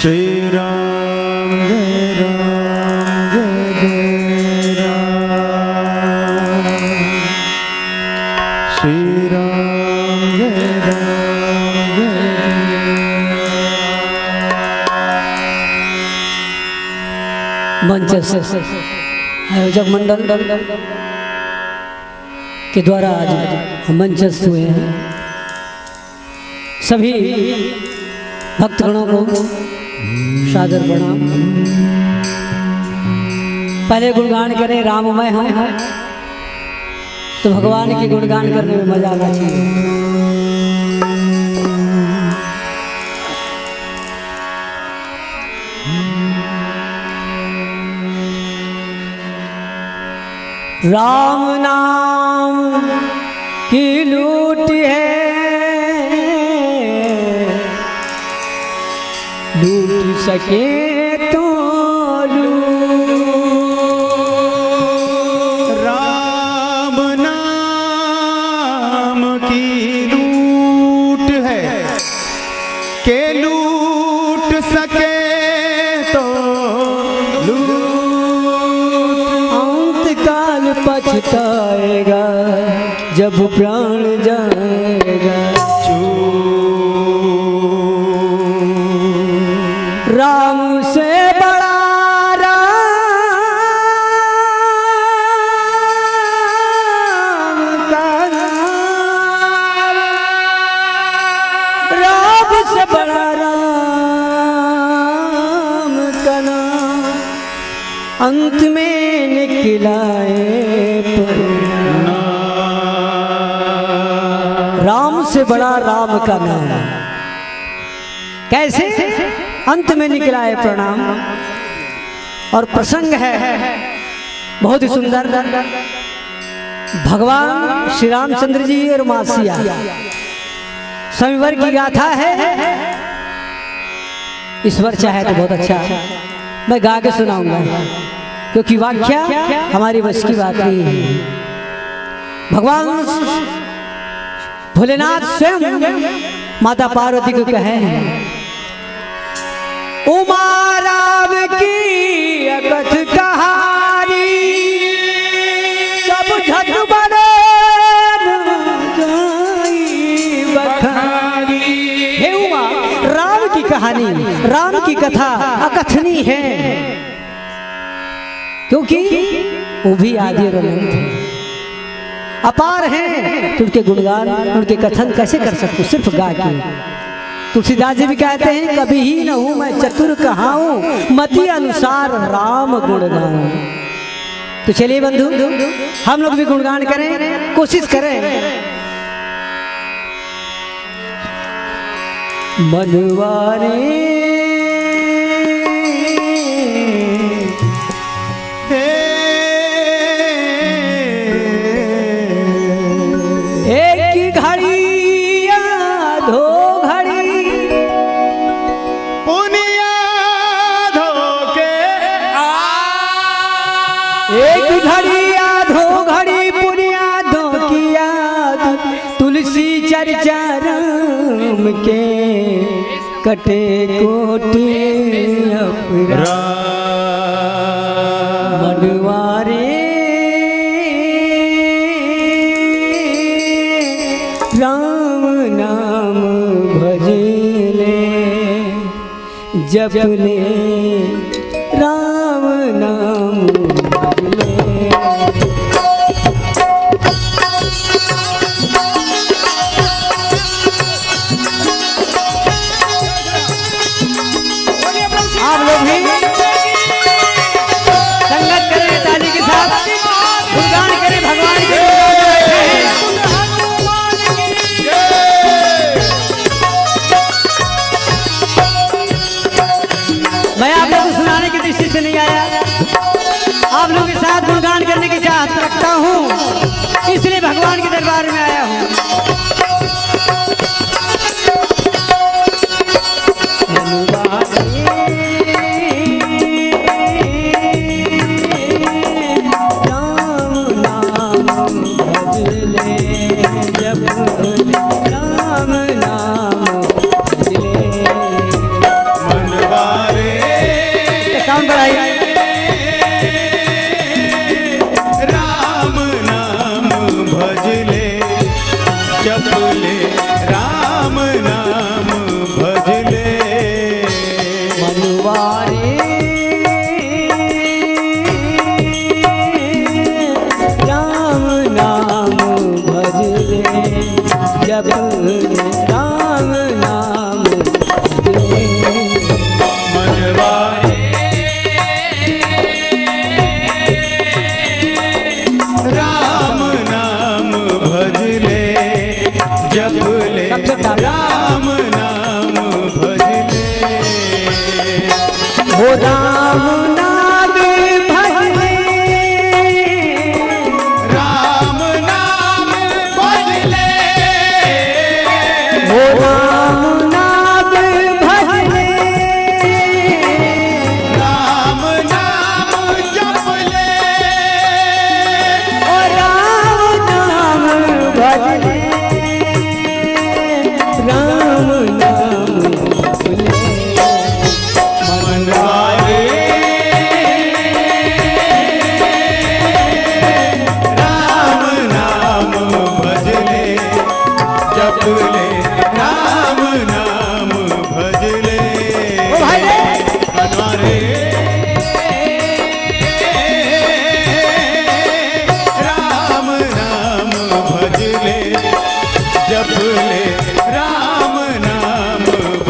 श्री राम जय राम जय राम, श्री राम जय राम जय। मंच से आयोजक मंडल के द्वारा आज हम मंचस्थ हुए हैं। सभी भक्तगणों को सादर प्रणाम। पहले गुणगान करें राममय हम, तो भगवान के गुणगान करने में मजा आना चाहिए। राम नाम की लूट है, लूट सके तो राम नाम की लूट है, के लूट सके तो पछताएगा जब प्राण जाएगा। राम से बड़ा राम का नाम, राम से बड़ा राम का नाम, अंत में निकलाए राम से बड़ा राम का नाम। कैसे? अंत में निकला है प्रणाम। और प्रसंग है बहुत ही सुंदर। भगवान श्री रामचंद्र जी और मां सिया स्वयंवर की गाथा है। ईश्वर चाहे तो बहुत अच्छा मैं गा के सुनाऊंगा, क्योंकि व्याख्या हमारी बस की बात नहीं है। भगवान भोलेनाथ स्वयं माता पार्वती को कहे, उमा राम की अकथ कहानी सब झट बड़े बखानी। हे उमा, राम की कहानी, राम की कथा अकथनीय है, क्योंकि वो भी आदि और अनंत है, अपार हैं। तो उनके गुणगान, उनके कथन कैसे कर सकते? सिर्फ गा के। तुलसीदास जी भी कहते हैं, कभी ही न हूं मैं चतुर कहाऊं, मति अनुसार राम गुणगाऊं। तो चलिए बंधु, हम लोग भी गुणगान करें, कोशिश करें। मनवारी के कटे कोटि मनवारे राम नाम भजले, जप ले राम नाम भजले। आप लोग भी संगत करें, ताली के साथ गुणगान करें भगवान के। मैं आप लोगों को सुनाने की दृष्टि से नहीं आया, आप लोग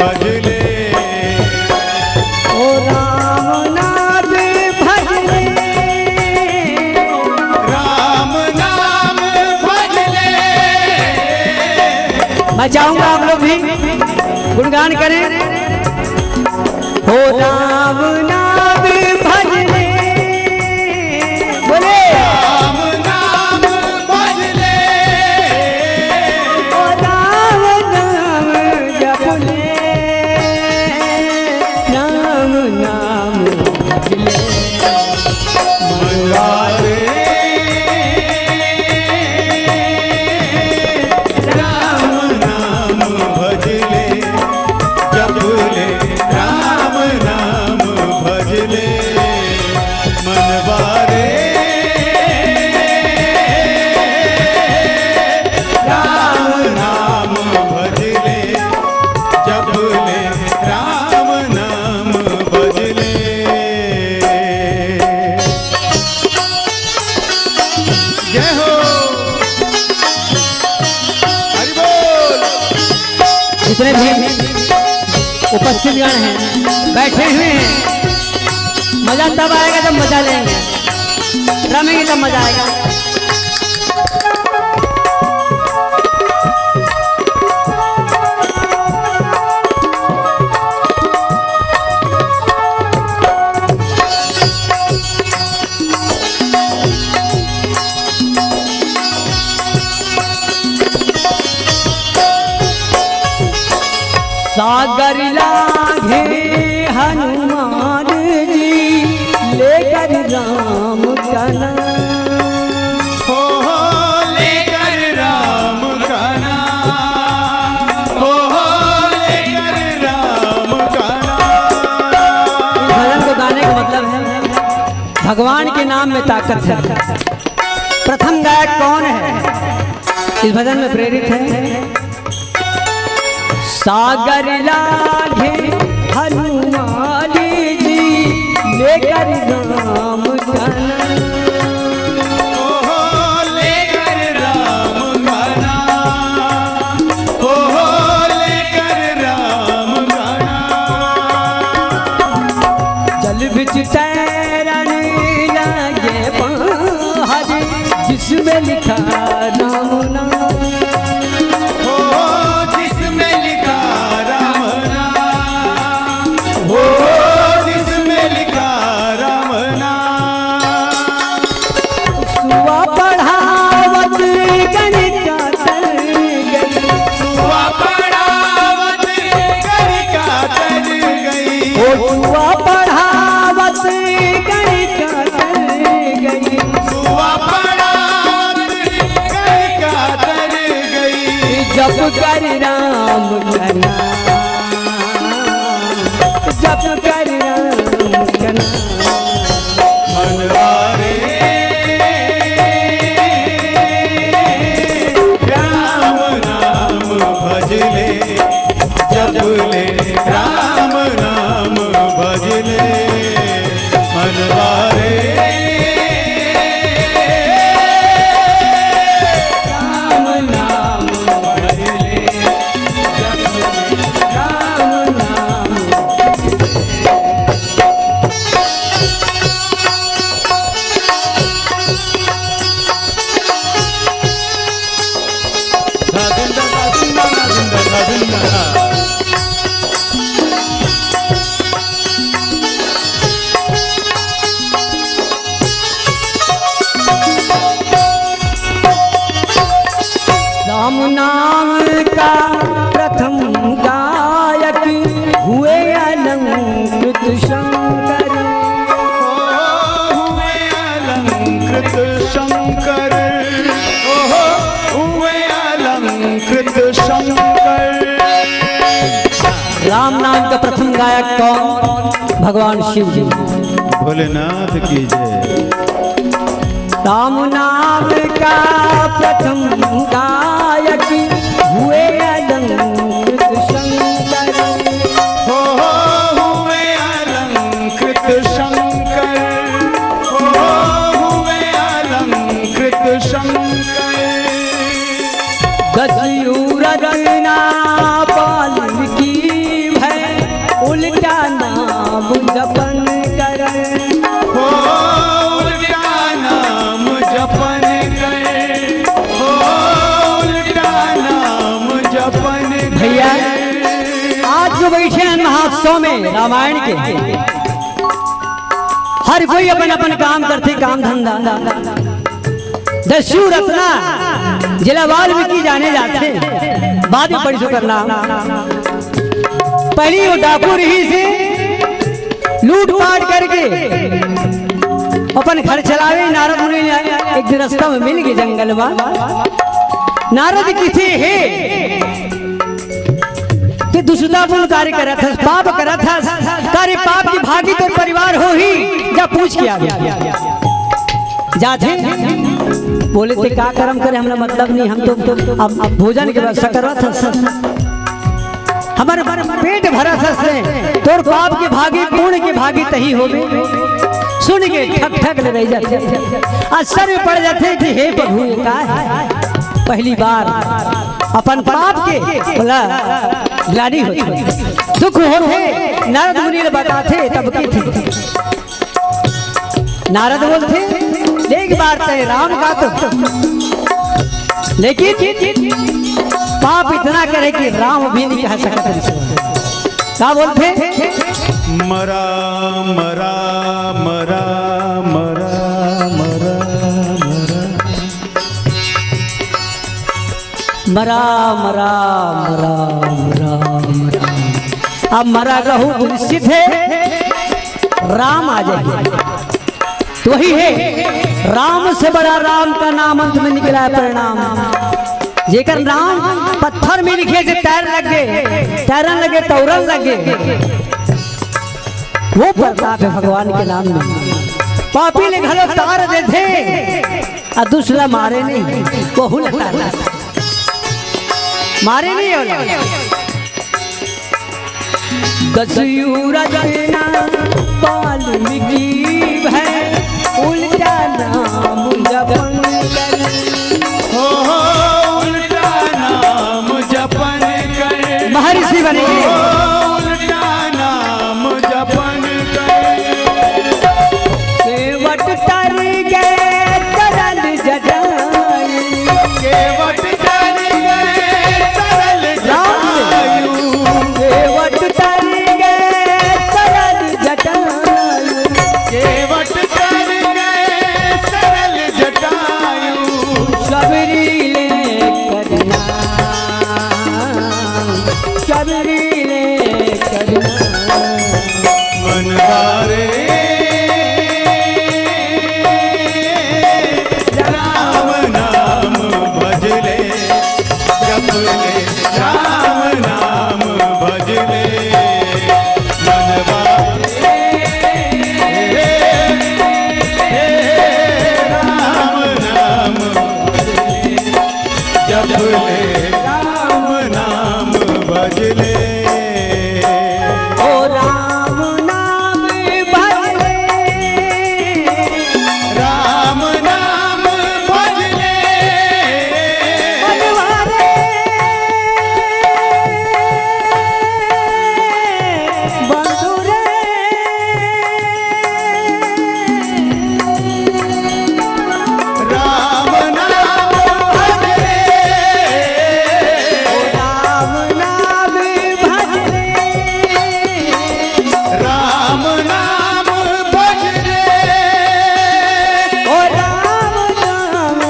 भजले ओ राम नाम भजले राम नाम भजले। मैं चाहूंगा आप लोग भी गुणगान करें। हो राम नाम भजले बोले राम नाम भजले ओ राम नाम जपले राम नाम भजले मनवारे राम नाम भजले जपले राम नाम भजले मनवारे राम नाम भजले जपले राम नाम भजले। जय हो हरि बोल। जितने भी उपस्थित गण हैं बैठे हुए हैं, मजा तब आएगा जब मजा लेंगे, रमेंगे तब मजा आएगा। सागर लागे हनुमान जी लेकर राम का नाम। हो लेकर राम का नाम हो लेकर राम का नाम। भजन को गाने का मतलब है भगवान के नाम में ताकत है। प्रथम गायक कौन है इस भजन में प्रेरित है? सागर लागे हनुमान जी लेकर राम का नाम। हो लेकर राम का नाम हो लेकर राम का नाम। जल बिच तैरने लगे पहाड़ जिसमें लिखा राम नाम। हो जिसमें लिखा राम नाम हो जिसमें लिखा राम नाम। सुआ पढ़ावत गणिका तर गई सुआ पढ़ावत गणिका तर गई ओ सुआ पढ़ावत गणिका तर गई। सुआ पढ़ावत गणिका तर गई। जप कर राम का नाम, जप कर राम का नाम। मनवारे राम नाम भजले जपले राम नाम भजले मनवारे राम नाम भजले जपले राम नाम धादिंदा धादिंदा धादिंदा धादिंदा। राम नाम का प्रथम गायक हुए अलंकृत शंकर। हुए अलंकृत शंकर ओहो हुए अलंकृत शंकर। राम नाम का प्रथम गायक कौन? भगवान शिव जी। भोलेनाथ की जय। राम नाम का प्रथम गायक हुए अलंकृत शंकर। हो हुए अलंकृत शंकर हो हुए अलंकृत शंकर। दशयूर रचना पालन की जो बैठे हैं महोत्सव में रामायण के, हर कोई अपन अपन काम करते, काम धंधा। दस्यु रत्ना जिला वाल्मीकि जाने जाते, बाद में पढ़ी करना। पहली वो डाकू रही से लूट पाट करके अपन घर चलावे। नारद मुनि एक दिन रास्ता में मिल गए जंगल में। नारद किथे है कि दुष्टापूर्ण कार्य करा था, पाप करा था, तारे पाप की भागी तो परिवार हो ही, जा पूछ के आ गया। जाते बोले थे का कर्म करे, हमरा मतलब नहीं, हम तो अब भोजन के व्यवस्था करवा था, हमारे पेट भरा था से, तोर पाप के भागी पुण्य के भागी तही हो गए। सुन के ठक ठक ले रह जाते, असर में पड़ जाते कि हे प्रभु ये का है। पहली बार अपन पाप के बोला ग्लानि होती, दुख होते। नारद मुनि बताते तब के थे। नारद बोलते एक बार तय राम का तो, लेकिन पाप इतना करे कि राम भी नहीं कह सकते। क्या बोलते? मरा मरा मरा मरा मरा मरा मरा मरा मरा मरा। अब मरा रहू निश्चित है, राम आ जाएंगे तो वही है। राम से बड़ा राम का नाम अंत में निकला है परिणाम। जेकर नाम पत्थर में लिखे से तैर लगे, तैरन लगे, तौरन लगे, वो प्रताप है भगवान के नाम में। पापी ने घलो तार दे थे, और दूसरा मारे नहीं, बहु मारे नहीं होला। दस्युरा जना वाल्मीकि है, उल्टा नाम जपन कर, हो उल्टा नाम जपन कर, महर्षि बनेंगे। उल्टा नाम जपन कर, केवट तर गए तरल जटायु, केवट तर गए तरल जटायु, केवट तर गए तरल जटायु, केवट तर गए सरल जटायु, शबरी ले करना, शबरी ले करना। मनवारे राम नाम भजले, जपले राम नाम भजले, मनवारे राम नाम भजले, जपले राम नाम भजले। ओ राम नाम भजले, राम नाम भजले, मनवारे बंधु रे, राम नाम भजले, ओ राम नाम भजले, राम नाम भजले, ओ राम नाम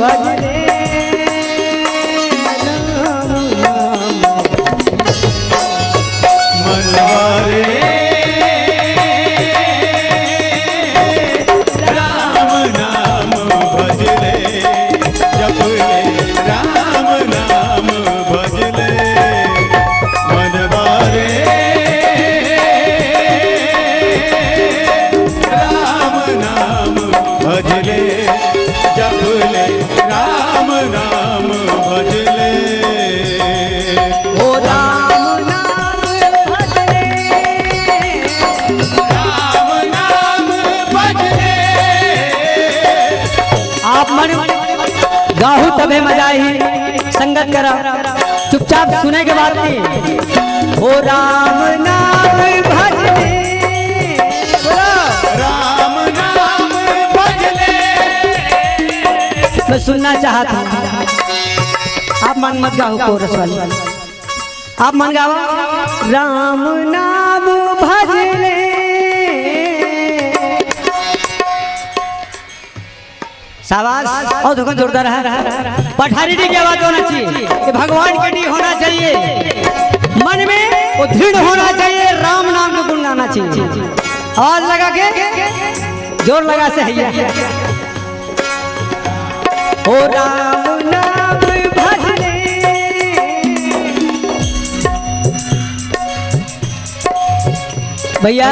भजले, राम नाम मनवारे राम नाम भजले, जपले राम नाम भजले, मनवारे राम नाम भजले, जपले राम नाम भजले। ओ राम नाम भजले, राम नाम भजले, आप मन गाहू तबे मजा ही, संगत करा, चुपचाप सुने के बाद नहीं। ओ राम नाम भजले, बोलो। राम नाम भजले, मैं सुनना चाहता हूँ, आप मन मत गाओ कोरस वाली, आप मन गावा राम नाम भजले शाबाश और देखो जोरदार है पठारी डी की आवाज होना चाहिए ये भगवान के डी होना चाहिए मन में वो दृढ़ होना चाहिए राम नाम का गुण गाना चाहिए आवाज लगा के जोर लगा से है ओ राम नाम भजले भैया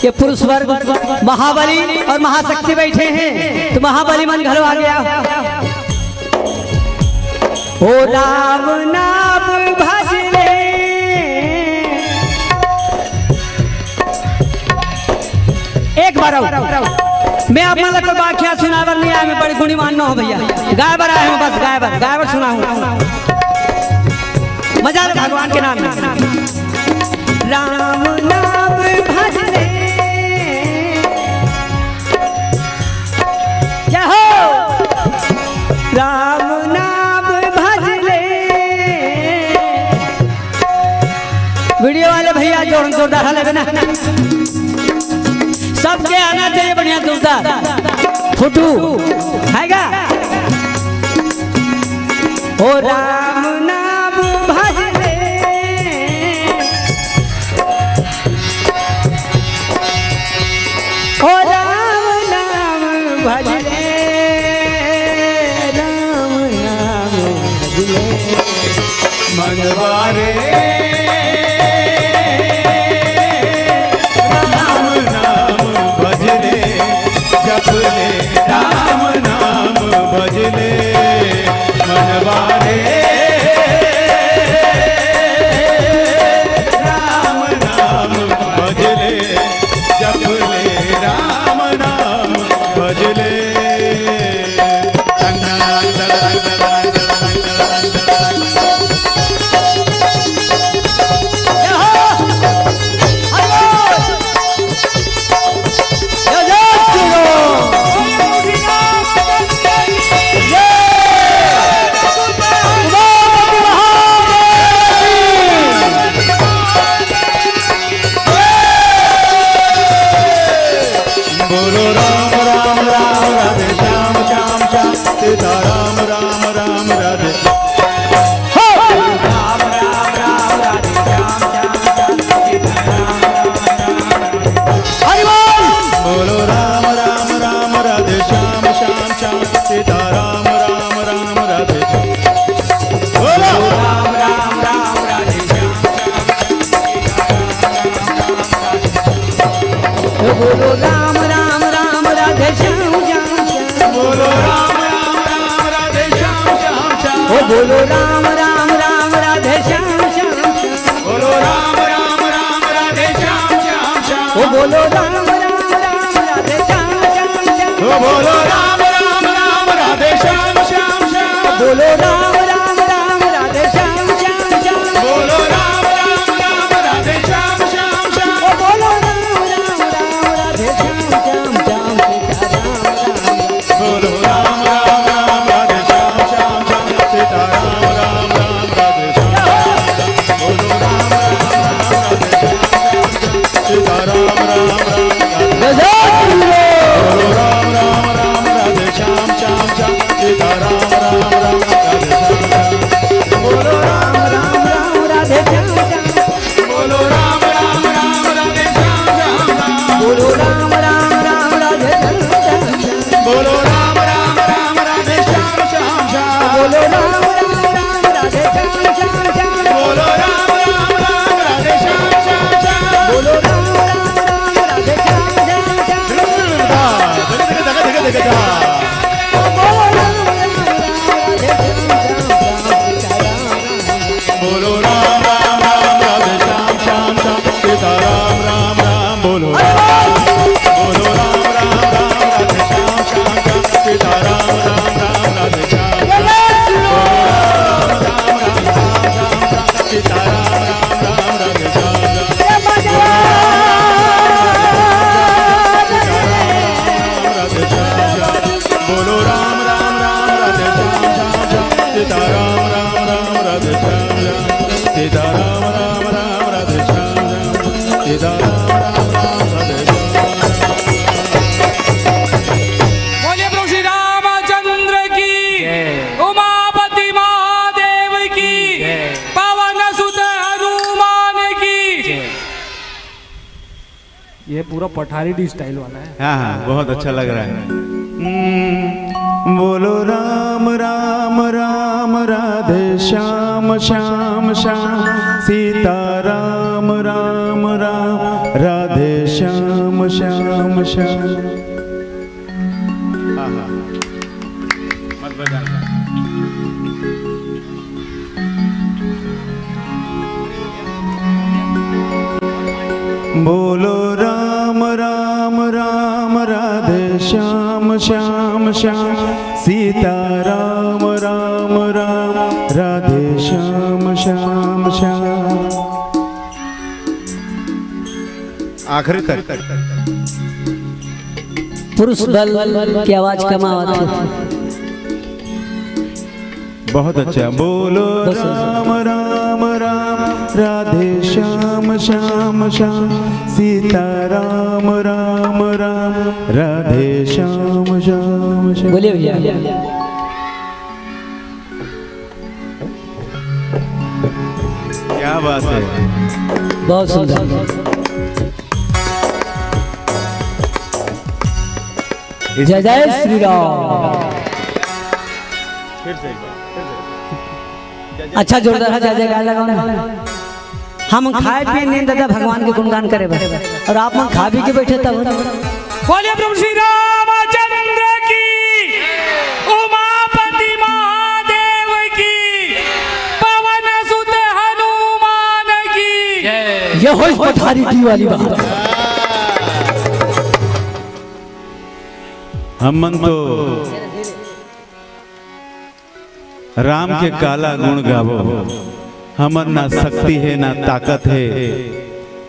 ये पुरुष वर्ग महाबली और महाशक्ति बैठे हैं तो महाबली मन घरों आ गया ओ राम नाम भजले एक बार मैं आप मतलब कोई वाक्या सुनावर नहीं आया मैं बड़ी गुणीमान न हो भैया गायबर आया हूँ बस गायबर सुना हूँ मजा भगवान के नाम में राम नाम भजले क्या हो राम नाम भजले वीडियो वाले भैया जोरदार हले ना सबके आना चाहिए बढ़िया जोरदार फोटो हैगा ओ राम नाम भजले ओ राम नाम भजले राम नाम भजले मनवारे राम नाम भजले जपले राम नाम भजले मनवारे राम नाम भजले जपले राम नाम भजले बोलो राम राम राम राधे श्याम श्याम श्याम सीता राम राम राम राधे राम राम राम राधे श्याम श्याम श्याम सीता राम राम राम बोलो राम राम राम राधे श्याम श्याम श्याम सीता राम राम राम राधे बोलो राम राम राम राधे श्याम बोलो राम राम राम राधे श्याम श्याम श्याम बोलो राम राम राम राधे श्याम श्याम श्याम ओ बोलो राम राम राम राधे श्याम श्याम श्याम बोलो राम राम राम राधे श्याम श्याम श्याम ओ बोलो राम राम राम राधे श्याम श्याम श्याम ओ बोलो राम राम राम राधे श्याम श्याम श्याम बोलो राम राम राम राधे श्याम श्याम श्याम बोलो राम राम राम राधे श्याम श्याम श्याम ओ बोलो राम राम राम राधे श्याम श्याम श्याम बोलो राम राम राम राधे श्याम श्याम श्याम सीता राम राम राम ये पूरा पठारी डी स्टाइल वाला है। हाँ हाँ, बहुत अच्छा लग रहा है। बोलो राम राम राम राधे श्याम श्याम श्याम सीता राम राम राम राधे श्याम श्याम श्याम। मत बजाना। बोलो राम राम राम राधे श्याम श्याम श्याम सीता राम राम राम राधे श्याम श्याम श्याम। आखिरी तक पुरुष बल की आवाज कम आती है। बहुत अच्छा। बोलो राम राम राम राधे श्याम श्याम श्याम सीता राम राम राम राधे श्याम श्याम श्याम। बोलिए भैया। क्या बात है, बहुत सुंदर। जय जय श्री राम। फिर से अच्छा जोरदार है, जय जयकार लगाओ ना। हम खाए पिए नहीं दादा, भगवान के गुणगान करे बस। और आप मन खा भी के बैठे तब। बोलिए प्रभु श्री रामचंद्र की, उमापति महादेव की, पवन सुत हनुमान की। ये हो पठारी डी वाली बात। हम मन तो राम के काला गुण गावो। हमर ना शक्ति है, ना ताकत है,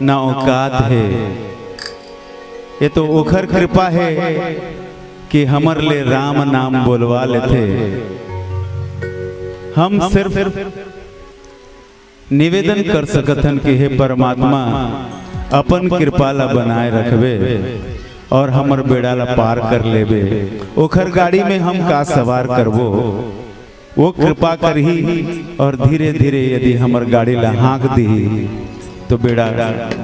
ना औकात है। ये तो ओखर कृपा है कि हमर ले राम नाम बोलवा लेते। हम सिर्फ निवेदन कर सकथन कि हे परमात्मा अपन कृपा ला बनाए रखबे और हमर बेड़ा ला पार कर लेबे। ओखर गाड़ी में हम का सवार करबो, वो कृपा करही। और धीरे धीरे यदि हमर गाड़ी ला हाँक दी तो बेड़ा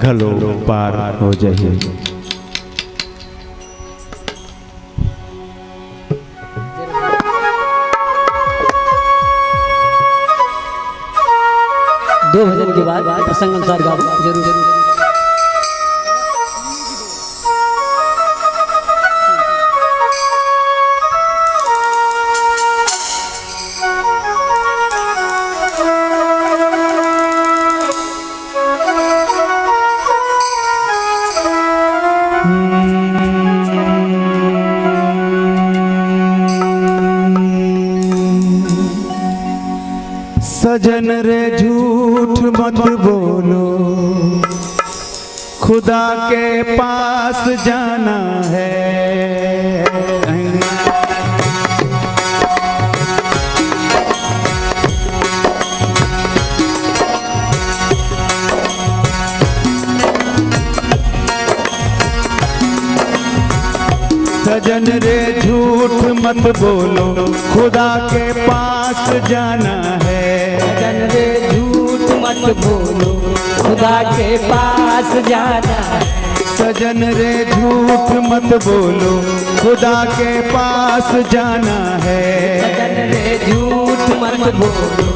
घलो पार हो जाए। दो भजन के बाद प्रसंग अनुसार गाओ जरूर जरूर। सजन रे झूठ मत बोलो, खुदा के पास जाना है। सजन रे झूठ मत बोलो, खुदा के पास जाना है। सजन रे झूठ मत बोलो, खुदा के पास जाना है। सजन रे झूठ मत बोलो, खुदा के पास जाना है। सजन रे झूठ मत बोलो,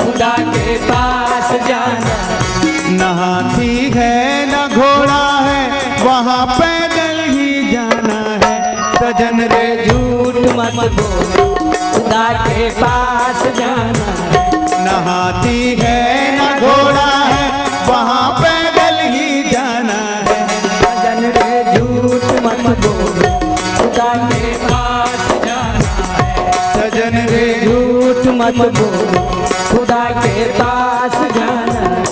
खुदा के पास जाना है। न हाथी है न घोड़ा है, वहाँ पैदल ही जाना है। सजन रे झूठ मत बोलो, खुदा के पास जाना है। न हाथी है न घोड़ा है, वहाँ पैदल ही जाना है। सजन रे झूठ मत बोलो, खुदा के पास जाना है। सजन रे झूठ मत बोलो, खुदा के पास जाना है।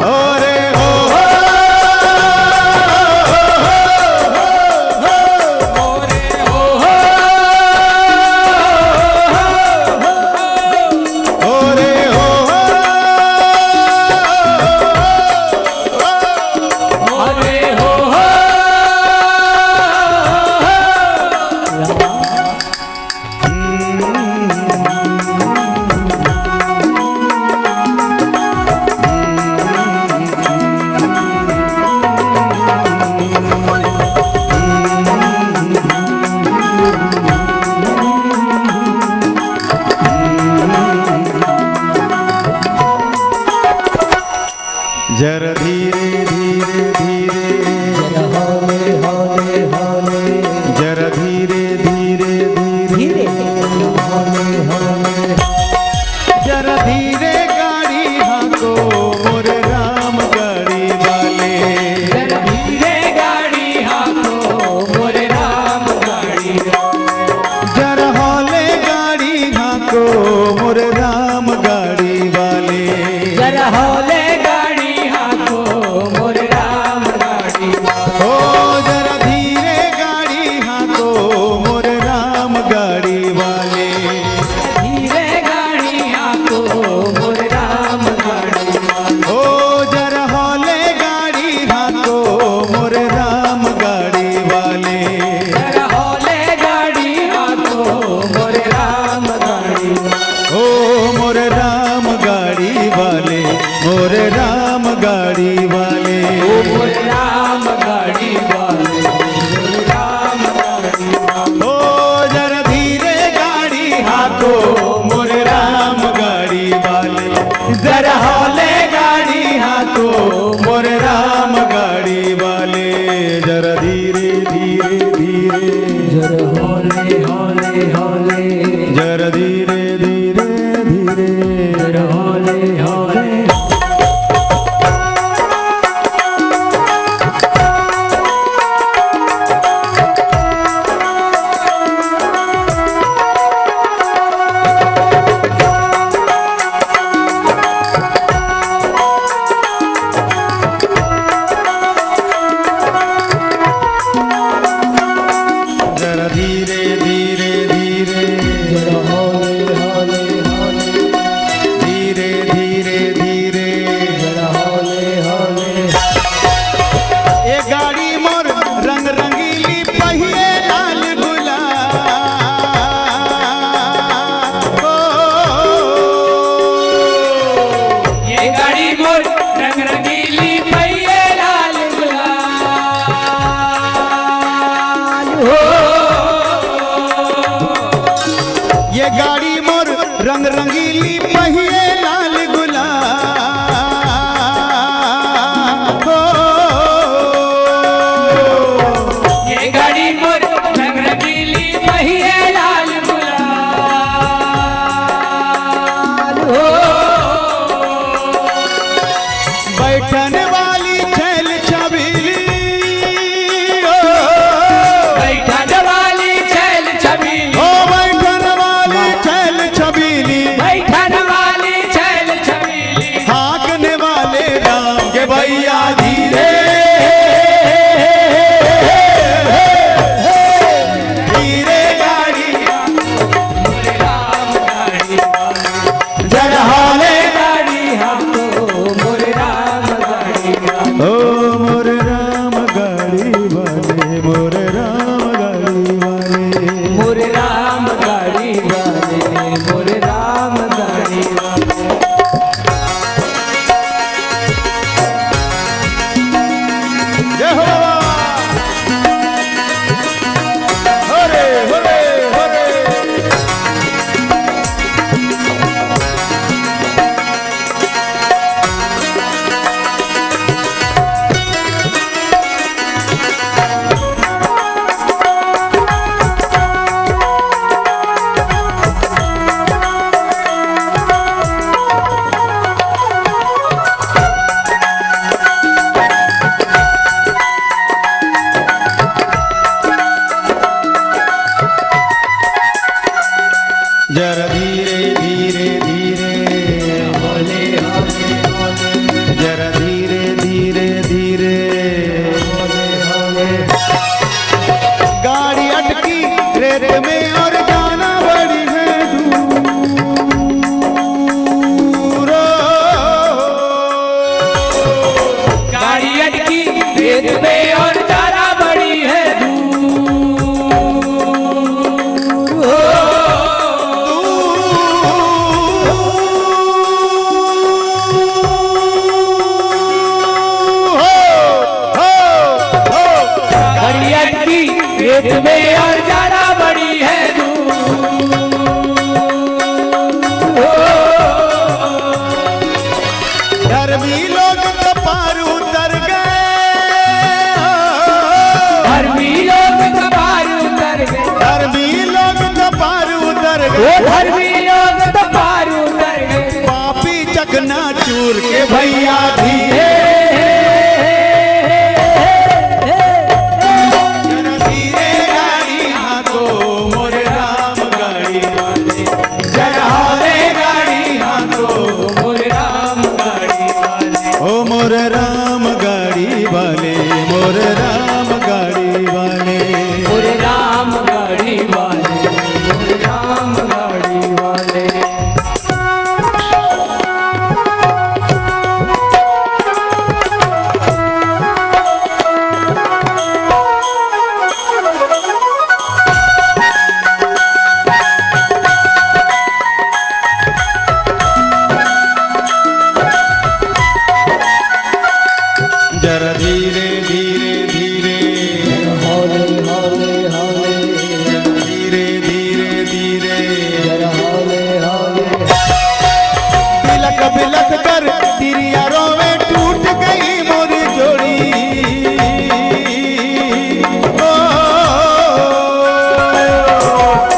ओरे हो रंगीली पहिए लाल गुलाब हो। ये गाड़ी मोर रंग रंगीली पहिए लाल गुलाल हो। बैठन वाली छैल छबीली हो। बैठन वाली छैल छबीली ओ बैठन वाली छैल छबीली, बैठन वाली छैल छबीली हाँकने वाले राम के भैया धीरे धीरे गाड़ी राम गाड़ी जरा हाले गाड़ी हम तो मोर राम गाड़ी ओ मोर राम गाड़ी वाले, मोर राम गाड़ी वाले। मोर राम गाड़ी वाले मोर राम गाड़ी वाले। जय हो बाबा। होरे होरे होरे। जरा धीरे धीरे धीरे होले होले होले जरा धीरे धीरे धीरे होले होले। गाड़ी अटकी रेत में और जाना बड़ी है दूर। गाड़ी अटकी रेत में और जाना बड़ी है दूर हो। गाड़ी अटकी रेत में और जाना बड़ी है दूर हो। धर्मी लोग तो पार उतर गए, धर्मी लोग कपार उतर गए। धर्मी लोग तो पार उतर वो गए। धर्मी लोग कपार उतर गए। पापी चकना चूर के भैया धीरे जरा धीरे गाड़ी हाँको मोर राम गाड़ी वाले। जरा हाले गाड़ी हाँको मोर राम गाड़ी वाले ओ मोर राम गाड़ी वाले, मोर राम गाड़ी वाले। मोर राम गाड़ी वाले मोर राम गाड़ी वाले। जरा धीरे धीरे धीरे होले होले होले धीरे धीरे धीरे होले होले। बिलक बिलक कर तिरिया रोवे टूट गई मोरी जोड़ी। ओ,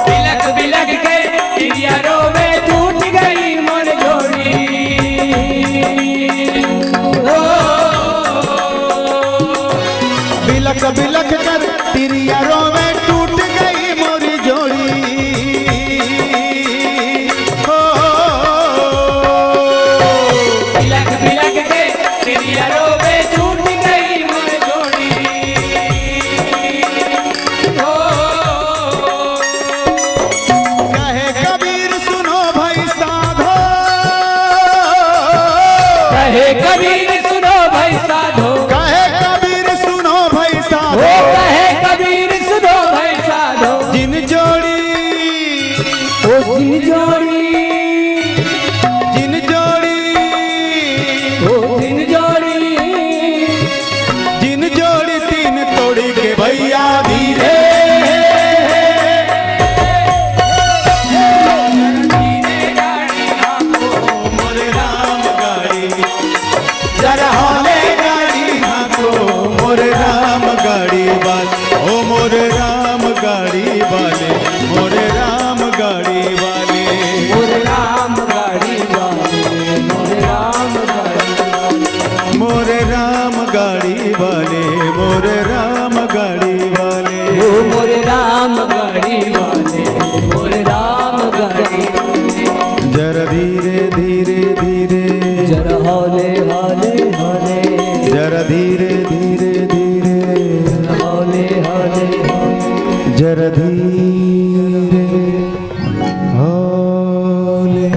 बिलक बिलक के दियारों में टूट गई मोर जोड़ी हो। बिलक बिलक कर तिरिया रोवे टूट गई मोरी जोड़ी। ओ, बिलक बिलक के दियारों में टूट गई मोर जोड़ी हो। कहे कबीर सुनो भाई साधो, कहे कबीर सुनो भाई साधो। कहे कबीर सुनो भाई साधो। ओ गाड़ी वाले मोरे राम गाड़ी वाले ओ मोरे राम गाड़ी वाले मोरे राम गाड़ी जरा धीरे धीरे धीरे जरा हौले हौले हौले जरा धीरे धीरे धीरे हौले हौले जरा धीरे हौले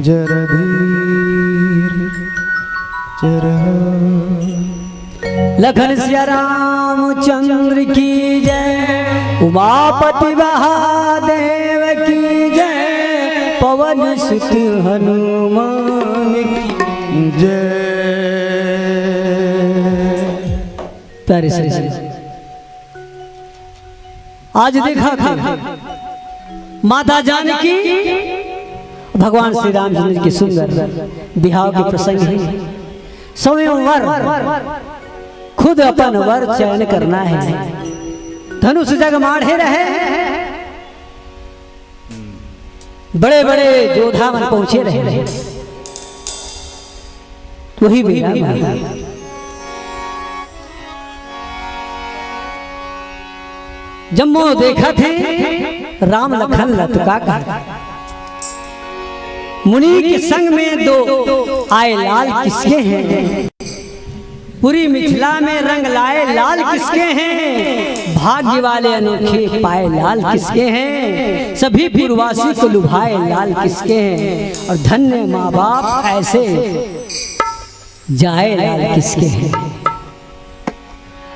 जरा धीरे जरा लखन सिया रामचंद्र की जय उमापति महादेव की जय पवन सुत हनुमान की जय प्यारे से आज देखा था माता जानकी भगवान श्री रामचंद्र की सुंदर विवाह के प्रसंग है। स्वयंवर खुद अपन वर चयन करना है, धनुष जग माढ़े रहे, बड़े बड़े योद्धा मन पहुंचे रहे, वही बेरा जम्मो देखा थे राम लखन लतका का मुनि के संग में दो आए लाल किसके हैं, पूरी मिथिला में रंग लाए लाल किसके हैं, भाग्य वाले अनोखे पाए लाल किसके हैं, सभी पूर्वासी को लुभाए लाल किसके हैं, और धन्य माँ बाप ऐसे जाए लाल किसके हैं।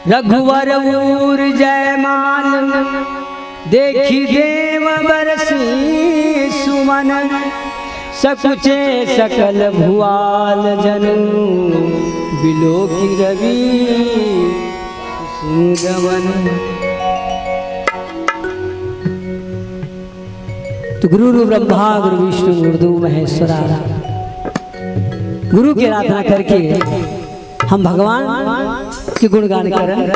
रघुवर ऊर जयमाल देखी देव बरसी सुमन, सकुचे सकल भुआल जनु बिलो की रवि सुगमन। तो गुरु ब्रह्मा गुरु विष्णु गुरुदेव महेश्वरा, गुरु की आराधना करके हम भगवान के गुणगान करें।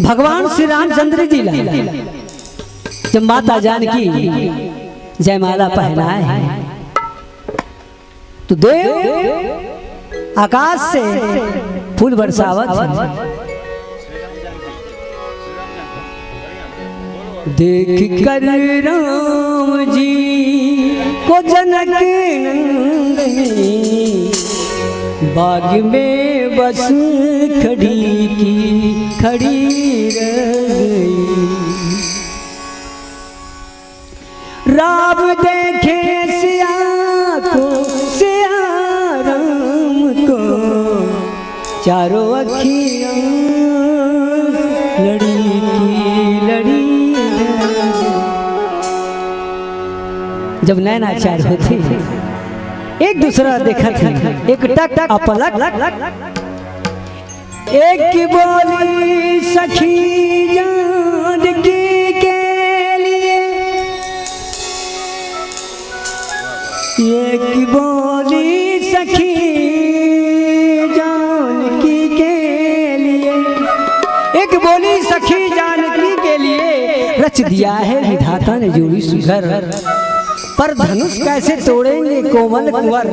भगवान श्री रामचंद्र जी जब माता जानकी जयमाला पहनाए हैं तो देव आकाश से फूल बरसावत है। देख कर राम जी को जनक नंदनी, बाग में बस खड़ी की खड़ी रह गई। राम देखे सिया को सिया राम को, चारों अखियां लड़ी की लड़ी। जब नैनाचार होते एक दूसरा देखा था, एक टक टक अपलक, एक की बोली सखी जानकी के लिए, एक बोली सखी जानकी के लिए, एक बोली सखी जानकी के लिए। रच दिया है विधाता ने जोड़ी सुघर, पर धनुष कैसे तोड़ेंगे कोमल कुंवर,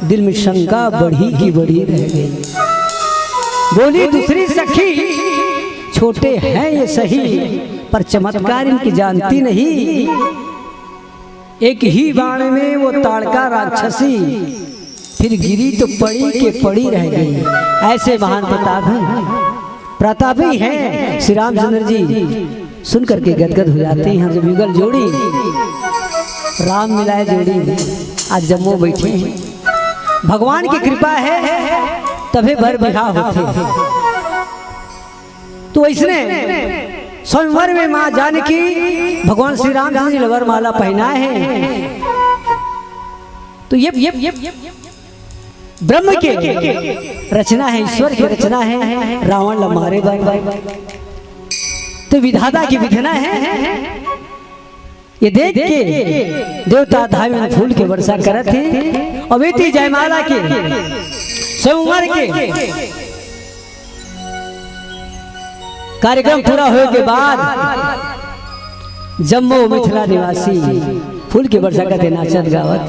दिल में शंका बढ़ी की बढ़ी रह गई। बोली दूसरी सखी छोटे हैं ये सही, पर चमत्कार इनकी जानती नहीं। एक ही बाण में वो ताड़का राक्षसी, फिर गिरी तो पड़ी के पड़ी रह गई। ऐसे महान प्रतापी हैं श्री रामचंद्र जी, सुन करके गदगद हो जाते हैं। जब युगल जोड़ी राम मिलाए जोड़ी आज जम्मू बैठी हैं, भगवान की कृपा है तभी भर बिहार होते। तो इसने स्वयंवर में मां जानकी भगवान श्री राम जी ने वरमाला पहनाए हैं। तो ये ब्रह्म के रचना है, ईश्वर की रचना है। रावण लमारे तो विधाता की विधना है। ये देख के देवता धामी में फूल के वर्षा करत थे, और बेटी जयमाला के स्वयंवर के कार्यक्रम पूरा होने के बाद जम्मू मिथिला निवासी फूल के वर्षा करते नाचत गावत।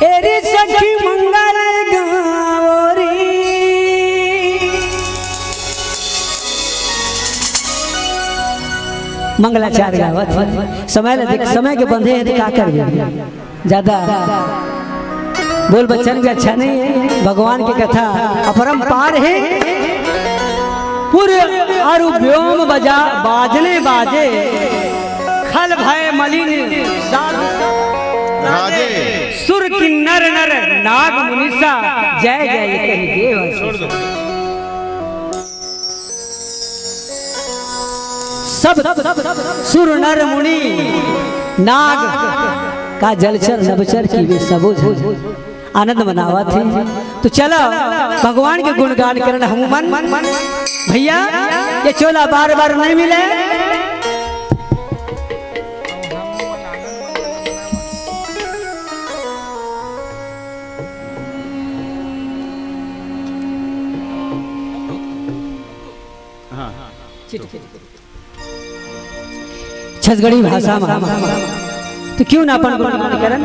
एरी सखी मंगल गाओ मंगलाचार गावत समय ले देख समय के बंधे हैं तो क्या कर ज्यादा बोल बच्चन भी अच्छा नहीं है। भगवान की कथा अपरंपार है पूरे अरु व्योम बजा बाजने बाजे खल भय मलिन राजे सुर किन्नर नर नाग मुनिसा जय जय कही देव सब सुर नर मुनि नाग का जलचर नभचर की वे सबो आनंद मनावा थे। तो चलो भगवान के गुणगान करना हम मन भैया ये चोला बार बार नहीं मिले। छत्तीसगढ़ी भाषा में तो क्यों ना अपन गुणगान करन।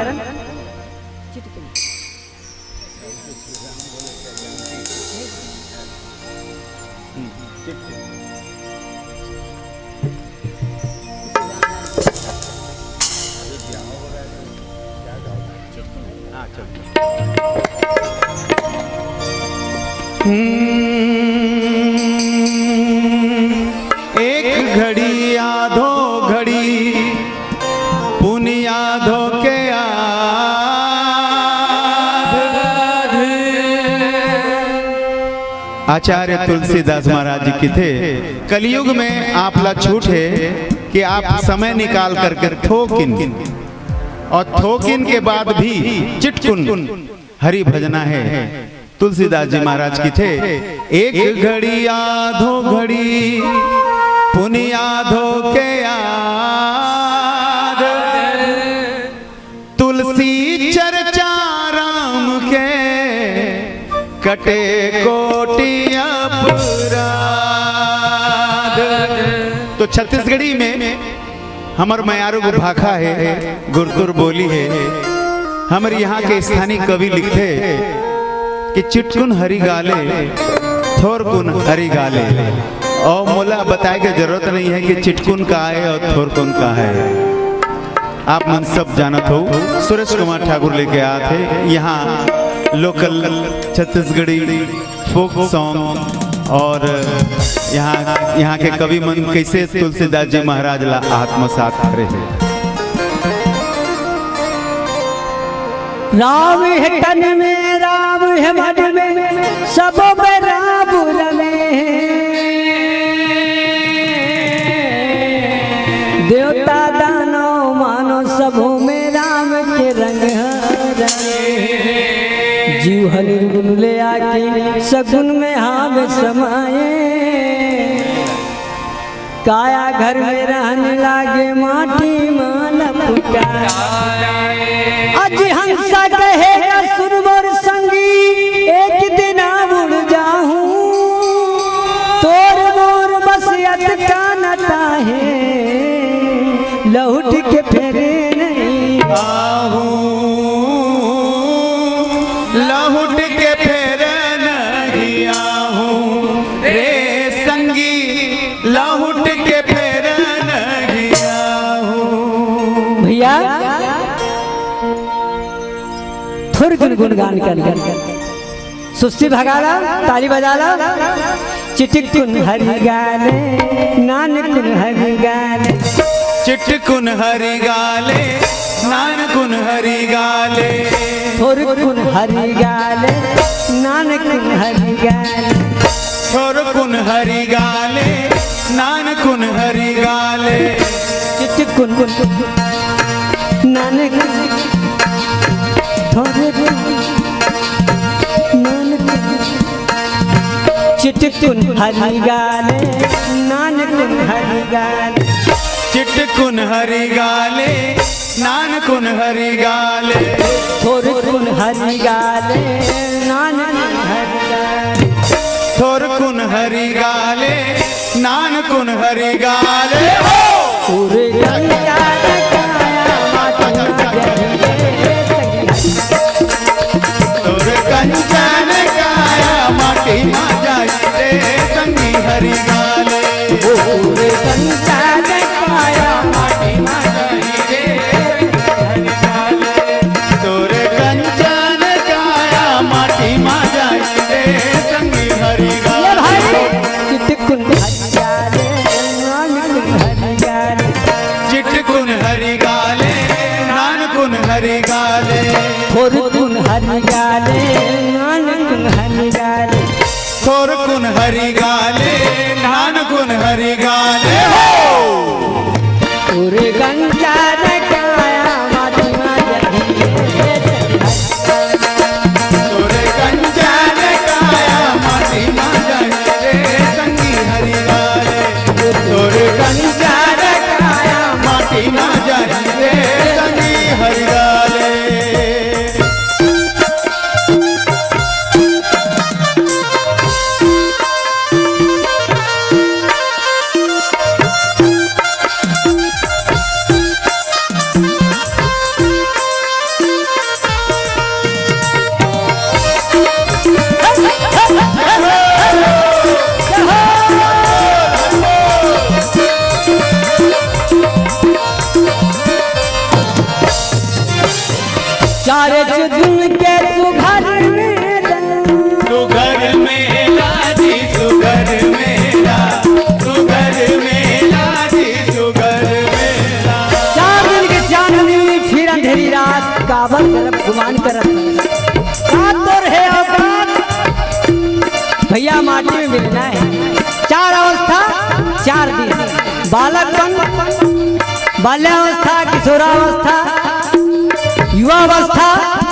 एक घड़ी आधो घड़ी पुनिया धो के आचार्य तुलसीदास महाराज जी की थे। कलयुग में आप ला छूट है कि आप समय निकाल करके थोकिन और थोकिन के बाद भी चिटकुन हरि भजना है। तुलसीदास जी महाराज की थे। एक घड़ी आधो घड़ी पुनिया धो के याद तुलसी चर्चा राम के कटे कोटि अपराध। तो छत्तीसगढ़ी में हमर मयारू को भाखा है, गुरतुर बोली है। हमारे यहाँ के स्थानीय कवि लिखते कि चिटकुन हरि गाले थोरकुन हरि गाले। और मोला बताए की जरूरत नहीं है कि चिटकुन का है और थोरकुन का है, आप मन सब जानत हो। सुरेश कुमार ठाकुर लेके आए थे यहाँ लोकल छत्तीसगढ़ी फोक सॉन्ग। और यहाँ के कवि मन कैसे तुलसीदास जी महाराज ला आत्मसात करे है। राम है तन में राम है मन में सब में राम रमे। देवता दानव मानो सबों में राम के रंग रंगे। जीव हरि गुण ले आके सगुन में हाव समाए। काया घर में रहने लागे माटी मान पुकारे। अज हंसा कहेगा सुन मोर संगी एक दिन उड़ जाऊं। तोर मोर बसियत का नता है लौट के फेरे नहीं आहूं लहुट के फेर नहीं आहूं रे संगी लहुट के फेर नहीं आहूं। भैया थोड़ी गुनगान कर सुस्ती भगाला ताली बजाला। चिटकुन हरि गाले नानकुन हरि गाले। चिटकुन हरि गाले नानकुन हरि गाले। थोरकुन हरि गाले नानकुन हरि गाले। थोरकुन हरि गाले नानकुन हरि गाले। चिटकुन नानकुन थोरकुन नानकुन। चिटकुन हरि गाले नानकुन हरि गाले। चिटकुन हरि गाले नानकुन हरि गाले। थोरकुन हरि गाले नानकुन हरि गाले। थोरकुन हरि गाले नानकुन हरि गाले। पूरे कंचार काया तोरे कंचन काया माटी मा जाई रे संगी हरि गाले। पूरे कंचार काया संगी हरि ये गाले भाई चिटकुन हरियाले नानकुन हरियाले चिटकुन हरि गाले नानकुन हरि गाले थोरकुन हरियाले नानकुन हरियाले थोरकुन हरि गाले नानकुन हरि गाले पूरे गंगा काया माटी माजहिए तोरे कंचन काया माटी ना जाए रे संगी हरि गाले तोरे कंचन काया माटी ना जाए रे संगी हरि गाले चारे चुदुन के सुघर मेला सुगर मेला जी सुगर मेला सुगर मेला जी सुगर मेला 4 दिन के चांदनी फिर अंधेरी रात काबल तरफ गुमान करत रात तो रहे औकात भैया माटी में मिलना है 4 अवस्था 4 दिन बालकपन बाल्यावस्था किशोरावस्था युवावस्था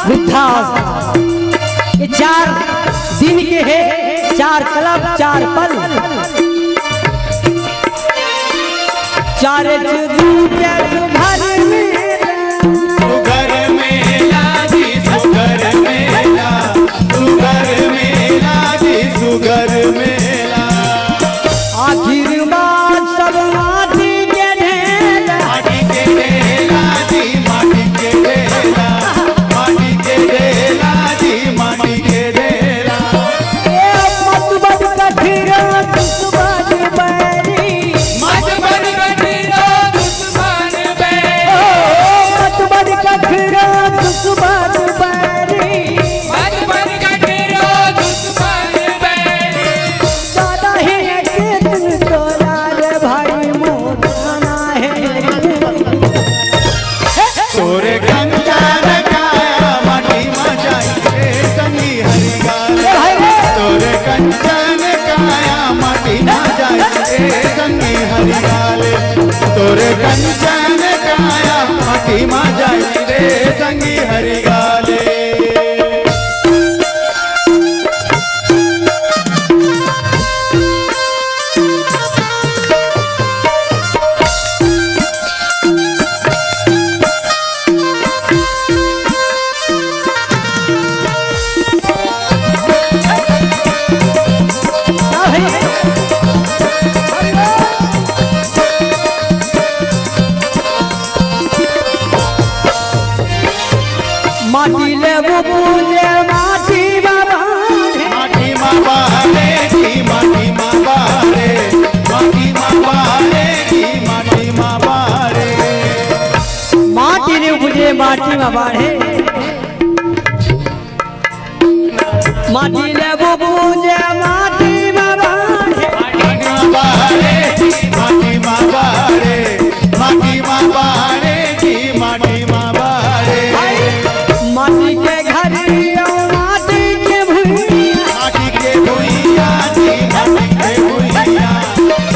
वृद्धावस्था ये 4 दिन के हैं 4 कलब 4 पल 4 जुदू के सुघर मेला सुगर मेला जी सुगर मेला सुगर मेला जी सुगर मेला आखिर बात सब माटी के ढेला माटी के ढेला जी माटी के ढेला माटी के ढेला जी माटी के ढेला ए मत बद कठिरा दुश्मन बैरी मत बन कठिरा दुश्मन बे मत बद कठिरा दुश्मन बैरी मत बन कठिरा दुश्मन बे दादा है के तुम तो लाल भाई मोदाना है तोरे कंचन काया माटी मा जाई रे संगी हरि गाले तोरे कंचन काया माटी मा जाई रे संगी हरि गाले तोरे कंचन काया माटी मा जाई रे संगी हरि गाले माटी ले वो पूजे माटी बाबा माटी मा बाले जी माटी मा बाले माटी मा बाले जी माटी मा बाले माटी ने पूजे माटी में बाढ़े माटी ले वो पूजे माटी में बाढ़े माटी मा बाले माटी मा बाले जी माटी मा बाले माटी के घर माटी के भूमिया माटी के भुइया जी माटी के भुइया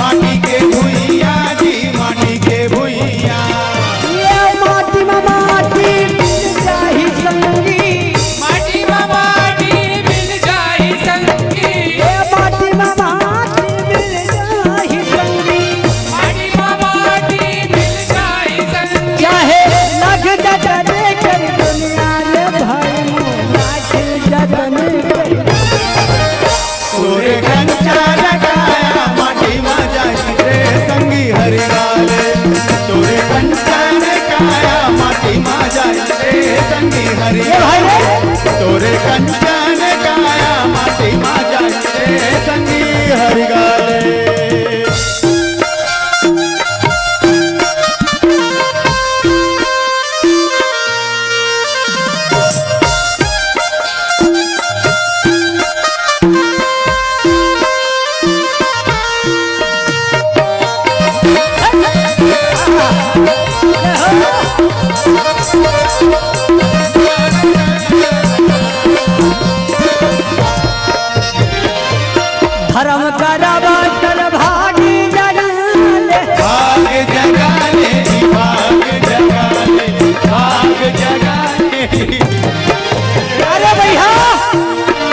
माटी के भुइया जी माटी के भुइया ये माटी में माटी धर्म करब कर भागी जगाले, भाग जगाले भाग जगाले भाग जगाले। अरे भैया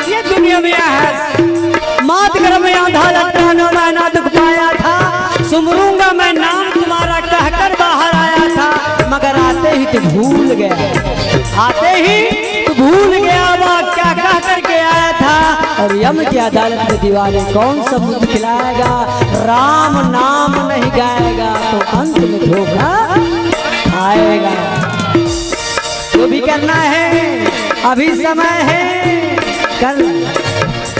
ये दुनिया में है मात कर में आधा लटानो मैं ना दुख पाया था, सुमरूंगा मैं नाम तुम्हारा कहकर बाहर आया था, मगर आते ही तू भूल गया, आते ही तू भूल गया वह क्या कह करके आया था। और यम की अदालत में दीवाने कौन सा मुझ खिलाएगा, राम नाम नहीं गाएगा तो अंत में धोखा आएगा। जो भी करना है अभी समय है, कर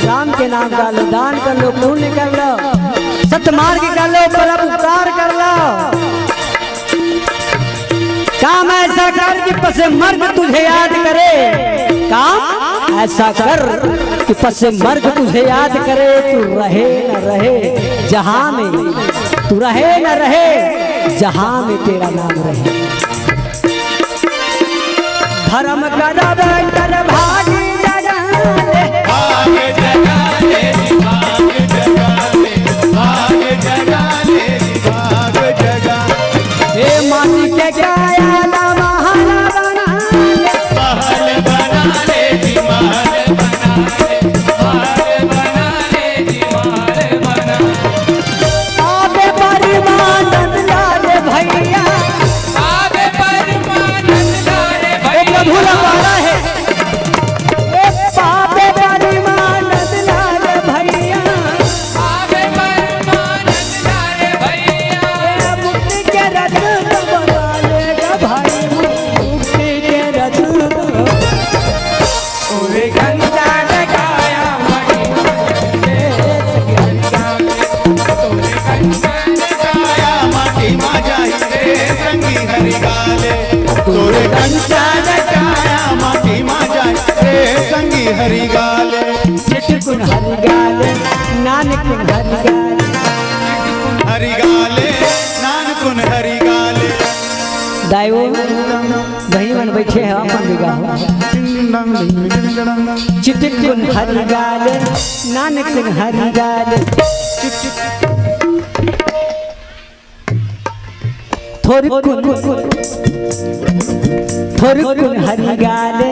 राम के नाम का लो, दान कर लो, पुण्य कर लो, सत्मार्ग कर लो, परोपकार कर लो। काम ऐसा कर कि पसे मर्ग तुझे याद करे, काम ऐसा कर कि पसे मर्ग तुझे याद करे। तू रहे न रहे जहां में, तू रहे न रहे जहां में तेरा नाम रहे। धर्म करब कर भागी जगाले, भाग जगाले भाग जगाले भाग जगाले भाग जगाले। हे माटी के काया ना महल बनाले, महल बना ले महल बना ले महल बना ले महल बना। आबे परिमानंद लाले भैया, आबे परमानंद लाले ओ भैया, प्रभु लवाला है, ए पापे परिमानंद लाले भैया, आबे परमानंद लाले भैया। ए मुक्ति के रथ बवालेगा भाई, मुक्ति के रथ। ओरे गंगा लगाया मणि, ओरे गंगा काया माटी मा जाई रे संगी हरि गाले, तोरे कंचा काया माटी मा जाई रे संगी हरि गाले। चिटकुन हरि गाले, नानकुन हरि गाले, हरि गाले नानकुन हरि गाले। दाइयो वही मन बैठे हैं अपन बिगा हो। चिटकुन हरि गाले, नानकुन हरि गाले, थोरकुन थोरकुन हरि गाले,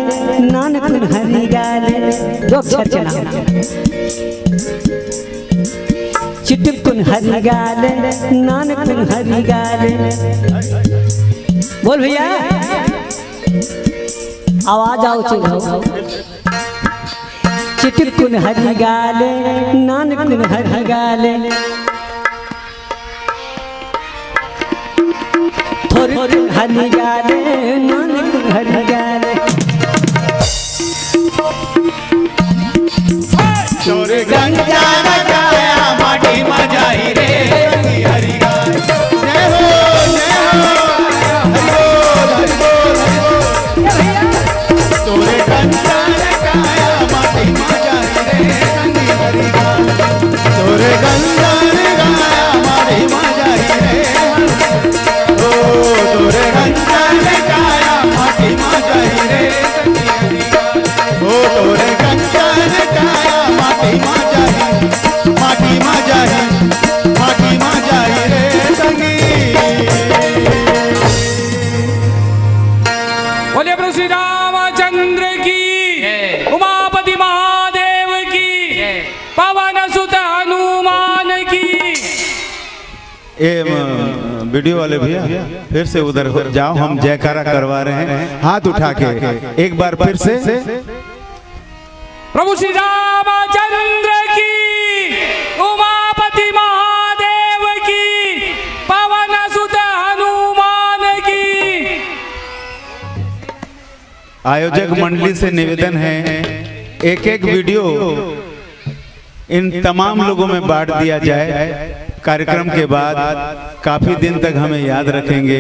नानकुन हरि गाले। दो अक्षर चला चिटकुन हरि गाले, नानकुन हरि गाले। बोल भैया आवाज आओ चलो। चिटकुन हरि गाले, नानकुन हरि गाले, थोरकुन हरि गाले, नानकुन हरि गाले। तोरे गंगा काया माटी मा जाई रे संगी हरि गाले। जय हो जय हो हरि बोल हरि बोल हरि बोल। तोरे गंगा काया माटी मा जाई रे संगी हरि गाले, तोरे गंगा काया माटी मा जाई रे। ओ तोरे गंगा काया माटी मा जाई रे संगी हरि गाले, ओ तोरे गंगा काया माटी मा जाई, माटी मा जाई, माटी मा जाई रे संगी। बोले प्रभु श्री रामचंद्र की, उमापति महादेव की, पवन सुत हनुमान की। वीडियो वाले भैया फिर से उधर हो जाओ, हम जयकारा करवा रहे हैं हाथ उठा के एक बार फिर से। प्रभु श्री रामचंद्र की, उमापति महादेव की, पवन सुत हनुमान की। आयोजक मंडली से निवेदन है एक एक वीडियो इन तमाम लोगों में बांट दिया जाए। कार्यक्रम के बाद काफी दिन तक हमें याद रखेंगे।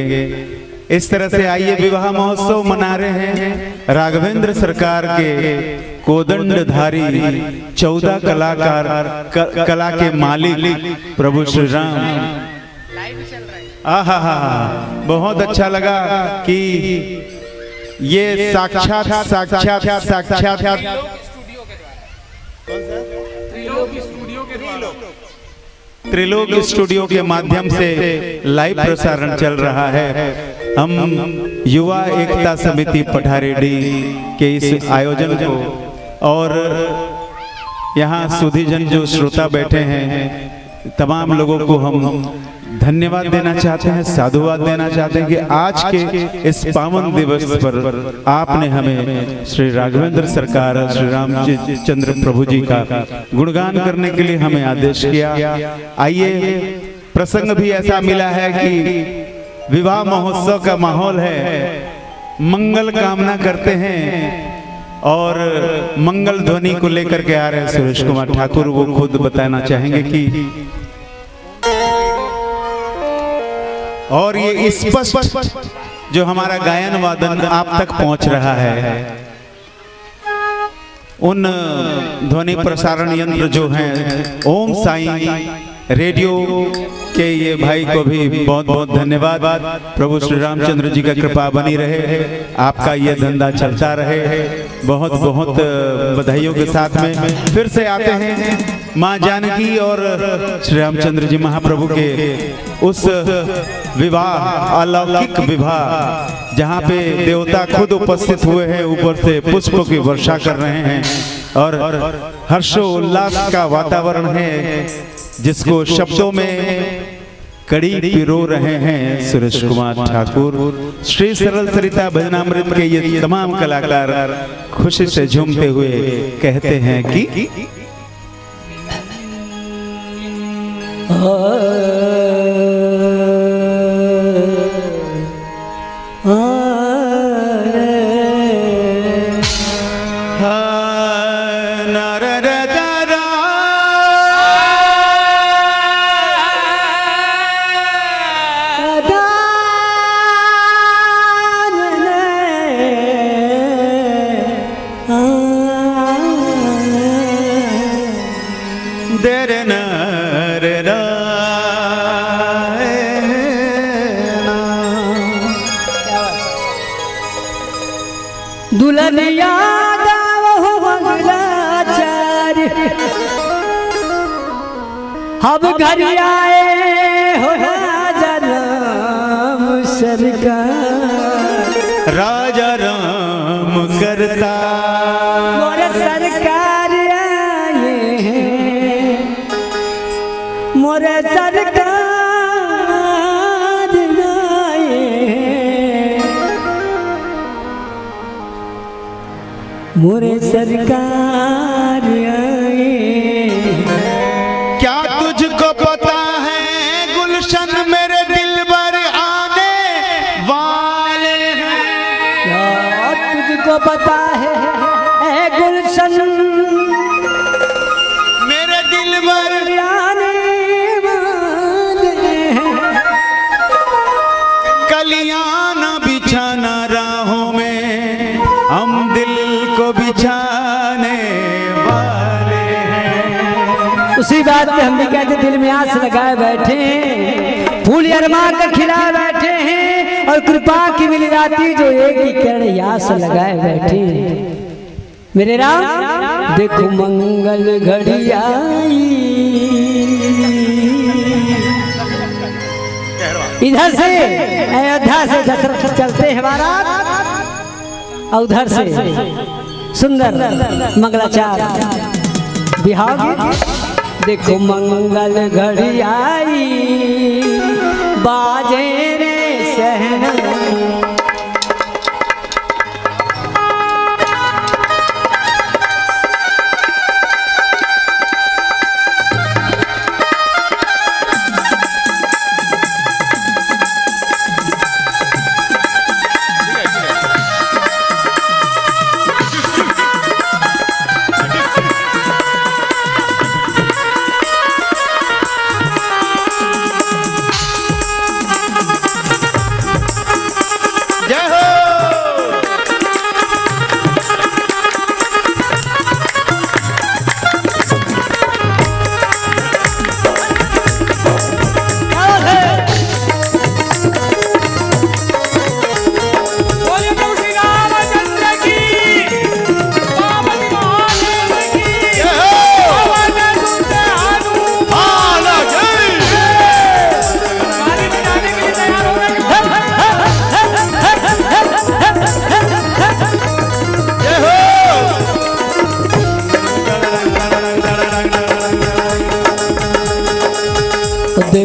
इस तरह से आइए विवाह महोत्सव मना रहे हैं राघवेंद्र सरकार के कोदंडधारी 14 कलाकार कला के मालिक प्रभु श्री राम। आहा हा, बहुत अच्छा लगा कि ये साक्षात साक्षात साक्षात त्रिलोकी स्टूडियो त्रिलोक स्टूडियो के माध्यम से लाइव प्रसारण चल रहा है। हम युवा एकता समिति पठारेडी के इस आयोजन को और यहाँ सुधीजन जो श्रोता बैठे हैं तमाम लोगों को हम धन्यवाद देना चाहते हैं, साधुवाद देना चाहते हैं कि आज के इस पावन दिवस पर आपने हमें श्री राघवेंद्र सरकार श्री रामचंद्र प्रभु जी का गुणगान करने के लिए हमें आदेश किया। आइए, प्रसंग भी ऐसा मिला है कि विवाह महोत्सव का माहौल है, मंगल कामना करते हैं और मंगल ध्वनि को लेकर के आ रहे हैं सुरेश कुमार ठाकुर। वो खुद बताना चाहेंगे कि और ये स्पष्ट जो हमारा गायन वादन आप तक पहुंच रहा है, उन ध्वनि प्रसारण यंत्र जो हैं ओम साईं रेडियो के ये भाई को भी बहुत बहुत धन्यवाद। प्रभु श्री रामचंद्र जी का कृपा बनी रहे, आपका ये धंधा चलता रहे। बहुत बहुत बधाइयों के साथ में फिर से आते हैं माँ जानकी और श्री रामचंद्र जी महाप्रभु के उस विवाह, अलौकिक विवाह, जहाँ पे देवता खुद उपस्थित हुए हैं, ऊपर से पुष्पों की वर्षा कर रहे हैं और हर्षोल्लास का वातावरण है जिसको शब्दों में कड़ी पिरो रहे हैं सुरेश कुमार ठाकुर। श्री सरल सरिता भजनामृत के ये तमाम कलाकार खुशी से झूमते हुए कहते हैं कि दुल्हनिया गावो मंगलाचार्य, अब घर आए हो राम सरकार, राजा राम करता मोर सरकार आए हैं, मोर सरकार मोरे सरकार आए। क्या तुझको पता है गुलशन मेरे दिलबर आने वाले हैं? क्या तुझको पता है गुलशन मेरे दिलबर आने वाले हैं? कलियां न बिछाना राहों में, हम दिल को बिछाने वाले हैं। उसी बात पे हम भी कहते दिल में आस लगाए बैठे हैं, फूल अरमा का खिलाए बैठे हैं और कृपा की मिल जाती जो एक ही कर्ण आस लगाए बैठे हैं। मेरे राम देखो मंगल घड़ी आई, इधर से अयोध्या से दशरथ चलते हैं महाराज, उधर से सुंदर मंगलाचार बिहार। देखो मंगल घड़ी आई, बाजे रे सहना,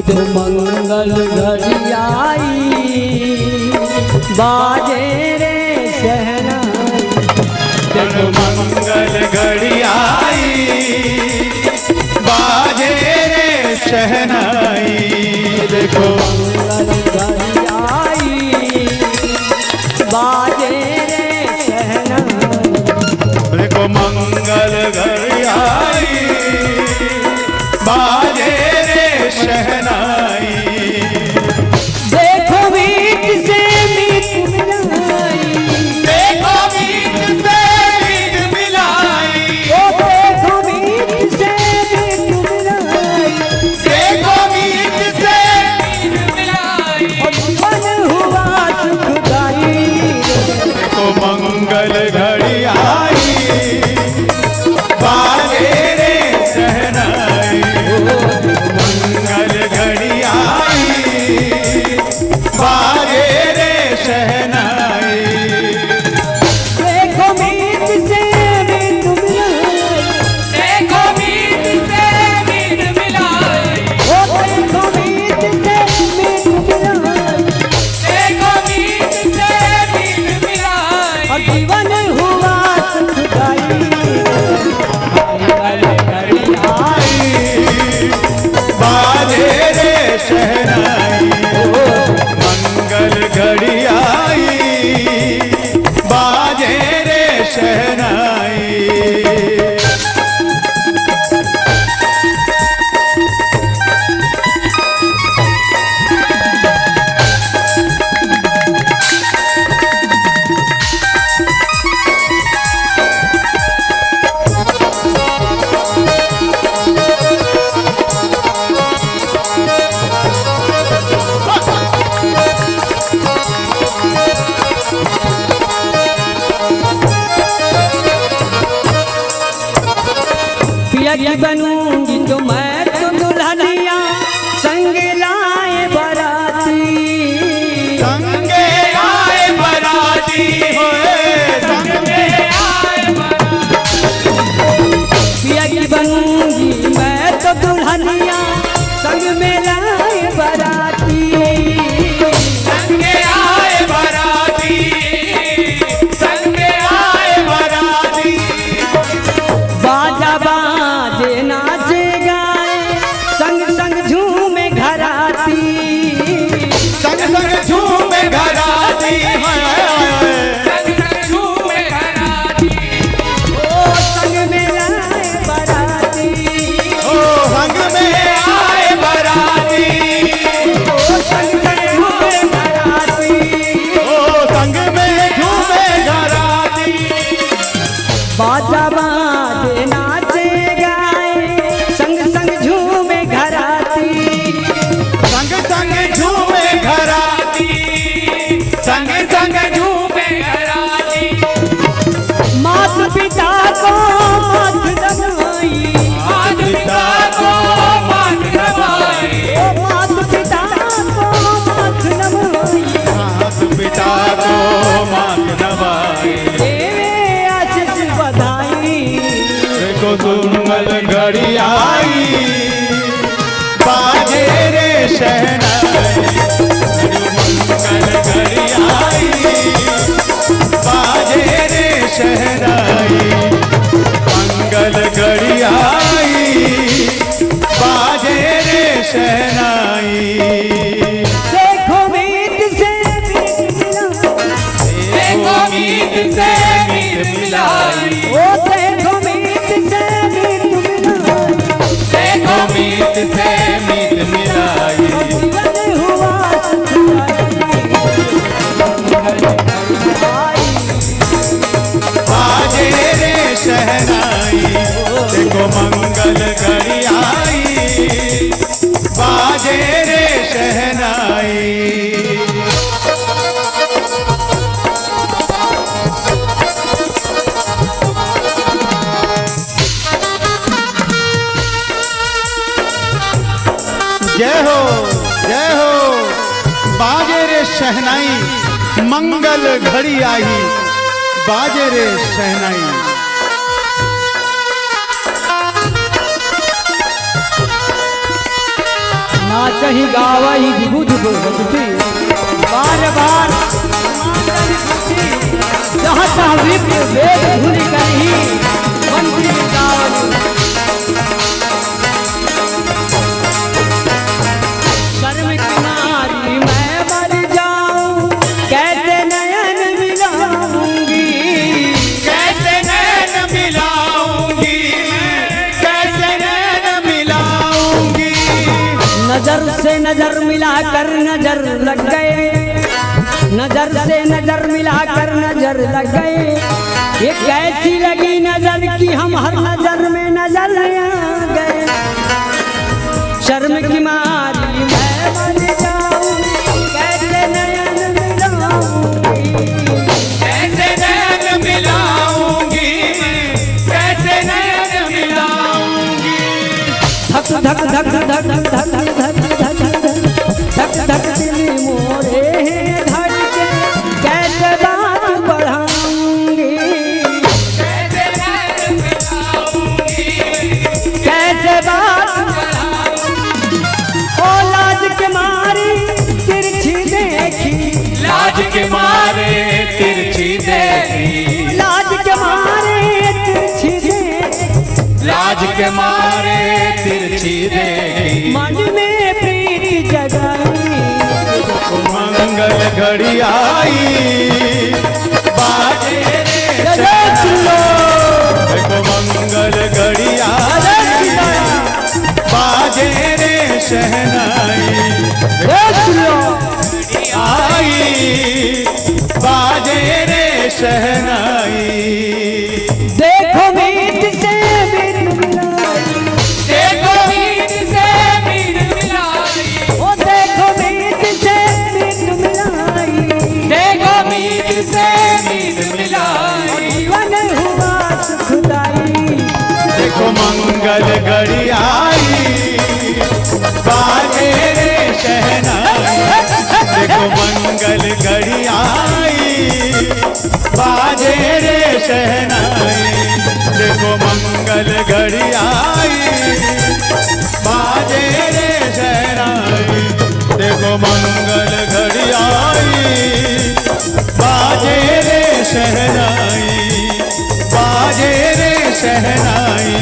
देखो मंगल घड़ी आई बाजे रे शहनाई। देखो मंगल घड़ी आई बाजे रे शहनाई। देखो मंगल घड़ी आई बाजे रे शहनाई। देखो मंगल घड़ी आई बाजे रे शहनाई। देखो मीत से मीत मिलाई। देखो मीत से मीत मिलाई। ओ देखो मीत से मीत मिलाई। देखो मीत से मीत मिलाई। और मन हुआ सुखदाई। देखो मंगल घड़ी आई बाजे रे शहनाई। मंगल घड़ी आई बाजे रे शहनाई। देखो मीत से मीत मिलाई। देखो मीत से मीत मिलाई। ओ देखो मीत से मीत मिलाई। देखो मीत से मीत मिलाई। और जीवन हुआ सुखदाई। मंगल घड़ी आई बाजे रे शहनाई। मंगल घड़ी आई बाजे रे शहनाई। पिया की बनूंगी तो मैं तो दुल्हनिया संग लाए बराती। संगे आए बराती होए संगे आए पिया की बनूंगी मैं तो दुल्हनिया संग में लाए बराती। संगे आए बराती। संगे आए बराती। बाजा बाजे नाचे गाए संग संग झूमे घराती। संग संग झूमे घराती। संग संग झूमे घराती। ओ संग में लाए बराती। ओ संग में आए बराती। ओ संग में झूमे घराती। ओ संग में झूमे घराती। बाजा बाजे नाचे गाए संग संग झूमे घराती। संग संग झूमे घराती। संग संग झूमे घराती। मात पिता को माथ दबाई। मात पिता को माथ दबाई। ओ मात पिता को माथ दबाई। हाथ पिता को माथ नवाई। देवे आशीष बधाई। देखो सुमंगल घड़ी आई बाजे रे शहनाई। मंगल घड़ी आई बाजे रे शहनाई। मंगल घड़ी आई बाजे रे शहनाई। देखो मीत से मीत मिलाई। देखो मीत से मीत मिलाई। ओ देखो मीत से मीत मिलाई। देखो मीत से मीत मिलाई। जीवन हुआ सुखदाई। बाजे रे शहनाई। देखो मंगल घड़ी आई बाजे रे शहनाई। जय हो जय हो बाजे रे शहनाई। मंगल घड़ी आई बाजे रे शहनाई। नाच कहीं गावई विभुद बोलती बार बार जहाँ तहाँ विप्र वेद भूल कहीं मंत्री गावई शर्म की नारी मैं मर जाऊं कैसे नयन मिलाऊंगी कैसे नैन मिलाऊंगी कैसे नैन मिलाऊंगी। नजर से नजर मिलाकर नजर लग गए नजर से नजर मिलाकर नजर लग गए ये कैसी लगी नजर की हम हर नजर में नजर आ गए शर्म की मारी मैं मर जाऊं कैसे नयन मिलाऊंगी कैसे नैन मिलाऊंगी कैसे नैन मिलाऊंगी। धक धक धक धक धक धक धक धक धक धक दिल मोरे धड़के कैसे बात बढ़ाऊंगी कैसे नैन मिलाऊंगी कैसे बात ओ लाज के मारी तिरछी देखी लाज के मारे तिरछी देखी लाज के मारे तिरछी देखी लाज के मारे तिरछी देखी। मन में प्रीति जगाई मंगल घड़ी आई बाजे रे देखो मंगल घड़ी आई बाजे रे शहनाई आई बाजे रे शहनाई। देखो मीत से मीत मिलाई देखो मीत से मीत मिलाई ओ देखो मीत से मीत मिलाई देखो मीत से मीत मिलाई जीवन हुआ सुखदाई देखो मंगल घड़ी आई बाजे रे शहनाई देखो मंगल घड़ी आई बाजे रे शहनाई देखो मंगल घड़ी आई बाजे रे शहनाई देखो मंगल घड़ी आई बाजे रे शहनाई बाजे रे शहनाई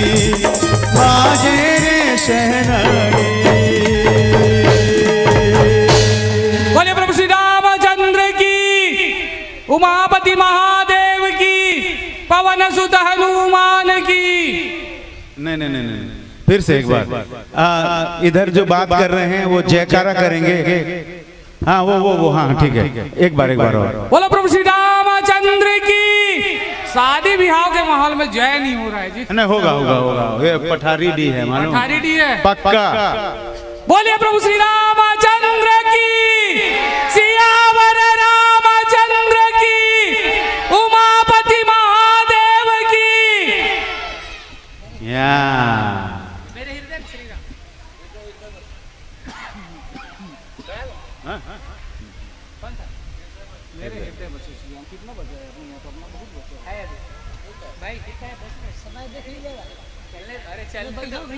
बाजे रे शहनाई। बोले प्रभु श्री रामचंद्र की उमापति महादेव की पवन सुत हनुमान की। नहीं फिर से एक बार इधर जो बात कर रहे हैं वो जयकारा करेंगे। हाँ वो हाँ ठीक है एक बार और। बोलो प्रभु श्री रामचंद्र की। शादी विवाह के माहौल में जय नहीं हो रहा है जी। नहीं होगा ये पठारी डी है मालूम अठारी डी है पक्का। बोलिए प्रभु श्री रामचंद्र की। सियावर रामचंद्र की उमापति महादेव की। या मेरे हृदय में श्री राम। मेरे हृदय में श्री राम। कितना बजा है अपने यहाँ तो अपना बहुत बचा है भाई। ठीक है समय देख लीजिएगा। अरे चल